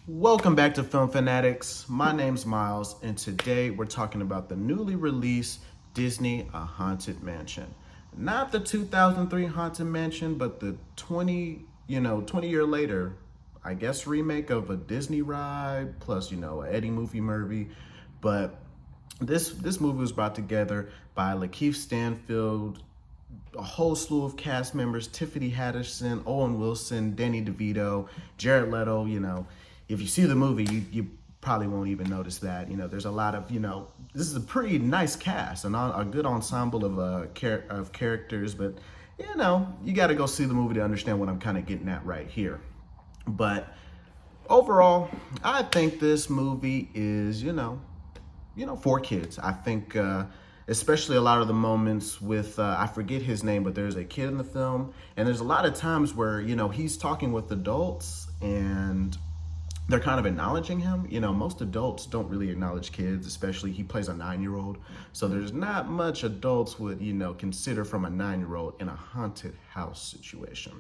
Welcome back to Film Fanatics. My name's Miles, and today we're talking about the newly released Disney A Haunted Mansion. Not the 2003 Haunted Mansion, but the 20 year later, I guess, remake of a Disney ride plus, a Eddie movie. But this movie was brought together by Lakeith Stanfield, a whole slew of cast members: Tiffany Haddish, Owen Wilson, Danny DeVito, Jared Leto. If you see the movie, you probably won't even notice that. There's a lot of, this is a pretty nice cast, and a good ensemble of characters. But you got to go see the movie to understand what I'm kind of getting at right here. But overall, I think this movie is, for kids. I think, especially a lot of the moments with, I forget his name, but there's a kid in the film, and there's a lot of times where, he's talking with adults and they're kind of acknowledging him. Most adults don't really acknowledge kids, especially he plays a 9-year-old. So there's not much adults would, consider from a 9-year-old in a haunted house situation.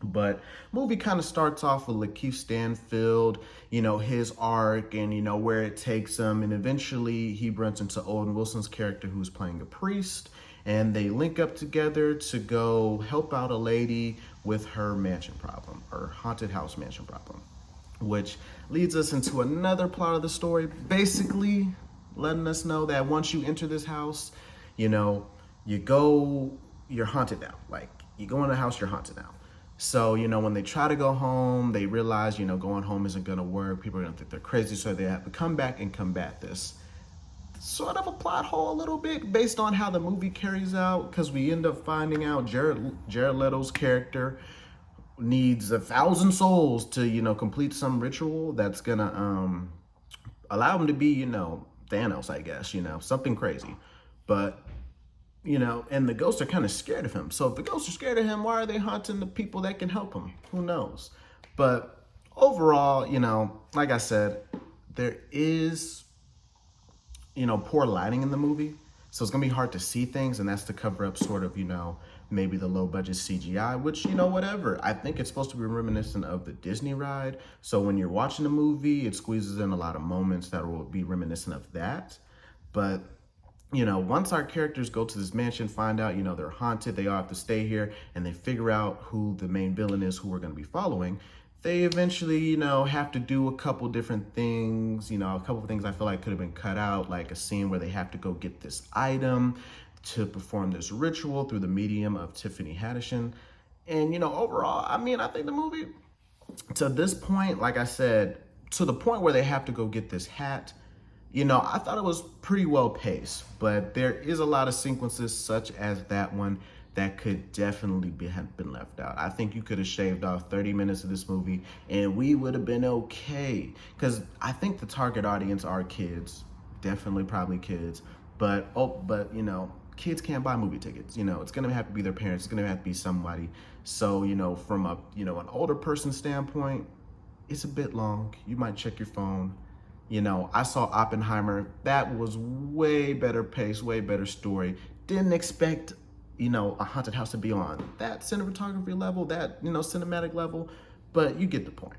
But movie kind of starts off with Lakeith Stanfield, his arc and, where it takes him. And eventually he runs into Owen Wilson's character, who's playing a priest. And they link up together to go help out a lady with her mansion problem, or haunted house mansion problem, which leads us into another plot of the story, basically letting us know that once you enter this house, you're haunted now. Like, you go in the house, you're haunted now. So, when they try to go home, they realize, going home isn't going to work. People are going to think they're crazy, so they have to come back and combat this. Sort of a plot hole a little bit based on how the movie carries out, because we end up finding out Jared Leto's character needs 1,000 souls to complete some ritual that's gonna allow him to be Thanos, I guess, something crazy. But and the ghosts are kind of scared of him. So if the ghosts are scared of him, why are they haunting the people that can help him? Who knows? But overall, like I said, there is poor lighting in the movie, so it's gonna be hard to see things, and that's to cover up sort of maybe the low budget CGI, which, whatever. I think it's supposed to be reminiscent of the Disney ride. So when you're watching the movie, it squeezes in a lot of moments that will be reminiscent of that. But, once our characters go to this mansion, find out, they're haunted, they all have to stay here, and they figure out who the main villain is, who we're going to be following, they eventually, have to do a couple different things. A couple of things I feel like could have been cut out, like a scene where they have to go get this item to perform this ritual through the medium of Tiffany Haddish. And, overall, I think the movie, to this point, like I said, to the point where they have to go get this hat, I thought it was pretty well paced. But there is a lot of sequences, such as that one, that could definitely have been left out. I think you could have shaved off 30 minutes of this movie and we would have been okay. Because I think the target audience are kids, definitely probably kids. But kids can't buy movie tickets. It's gonna have to be their parents. It's gonna have to be somebody. So, from a, an older person standpoint, it's a bit long. You might check your phone. I saw Oppenheimer. That was way better pace, way better story. Didn't expect, a haunted house to be on that cinematography level, that, cinematic level, but you get the point.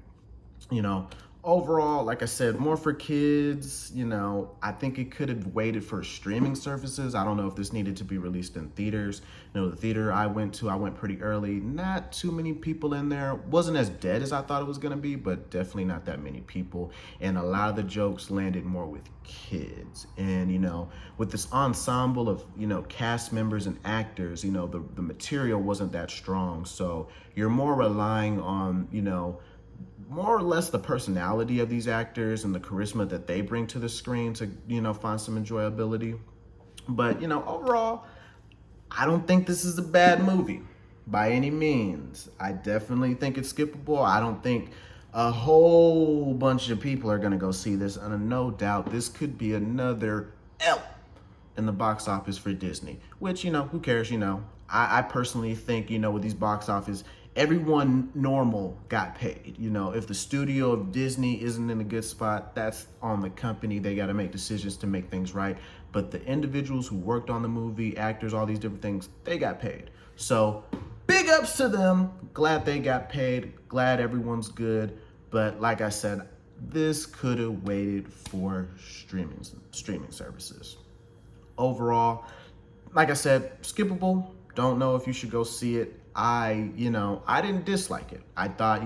Overall, like I said, more for kids. I think it could have waited for streaming services. I don't know if this needed to be released in theaters. The theater I went pretty early. Not too many people in there. Wasn't as dead as I thought it was going to be, but definitely not that many people. And a lot of the jokes landed more with kids. And, with this ensemble of, cast members and actors, the material wasn't that strong. So you're more relying on, more or less the personality of these actors and the charisma that they bring to the screen to, find some enjoyability. But, overall, I don't think this is a bad movie by any means. I definitely think it's skippable. I don't think a whole bunch of people are going to go see this. And no doubt this could be another L in the box office for Disney, which, who cares? I personally think, with these box office, everyone normal got paid. If the studio of Disney isn't in a good spot, that's on the company. They got to make decisions to make things right. But the individuals who worked on the movie, actors, all these different things, they got paid. So big ups to them. Glad they got paid. Glad everyone's good. But like I said, this could have waited for streaming services. Overall, like I said, skippable. Don't know if you should go see it. I didn't dislike it. I thought,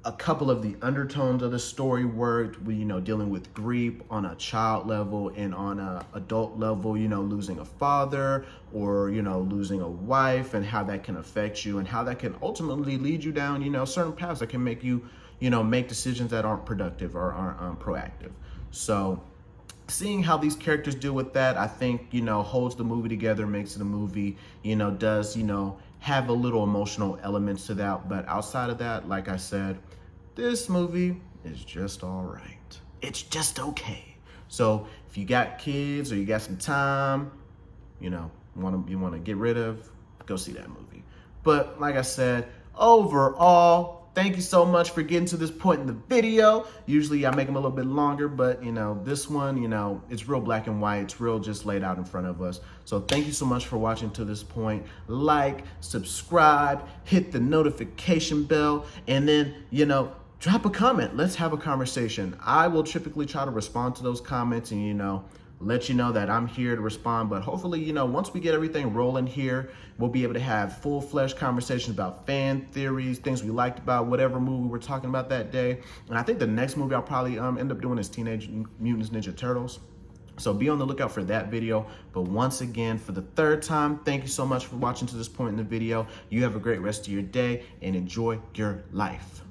a couple of the undertones of the story worked with, dealing with grief on a child level and on a adult level, losing a father or, losing a wife, and how that can affect you and how that can ultimately lead you down, certain paths that can make you, make decisions that aren't productive or aren't proactive. So seeing how these characters deal with that, I think, holds the movie together, makes it a movie, does, have a little emotional elements to that. But outside of that, like I said, this movie is just all right. It's just okay. So if you got kids or you got some time, you want to get rid of, go see that movie. But like I said, overall, thank you so much for getting to this point in the video. Usually I make them a little bit longer, but this one, it's real black and white. It's real just laid out in front of us. So thank you so much for watching to this point. Like, subscribe, hit the notification bell, and then, drop a comment. Let's have a conversation. I will typically try to respond to those comments and, let you know that I'm here to respond. But hopefully, once we get everything rolling here, we'll be able to have full-fledged conversations about fan theories, things we liked about whatever movie we're talking about that day. And I think the next movie I'll probably end up doing is Teenage Mutant Ninja Turtles. So be on the lookout for that video. But once again, for the third time, thank you so much for watching to this point in the video. You have a great rest of your day and enjoy your life.